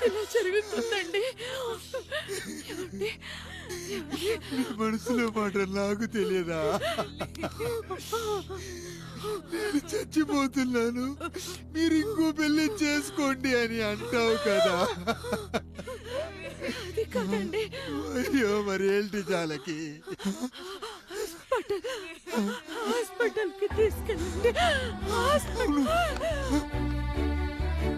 ఇలా జరుగుతుందండి? నీ మనసులో మాట నాకు తెలియదా? నేను చచ్చిపోతున్నాను, మీరు ఇంకో పెళ్లి చేసుకోండి అని అంటావు కదా. అది కాదండి. అయ్యో మరేంటి జానకి? హాస్పిటల్కి తీసుకెళ్ళండి. హాస్పిటల్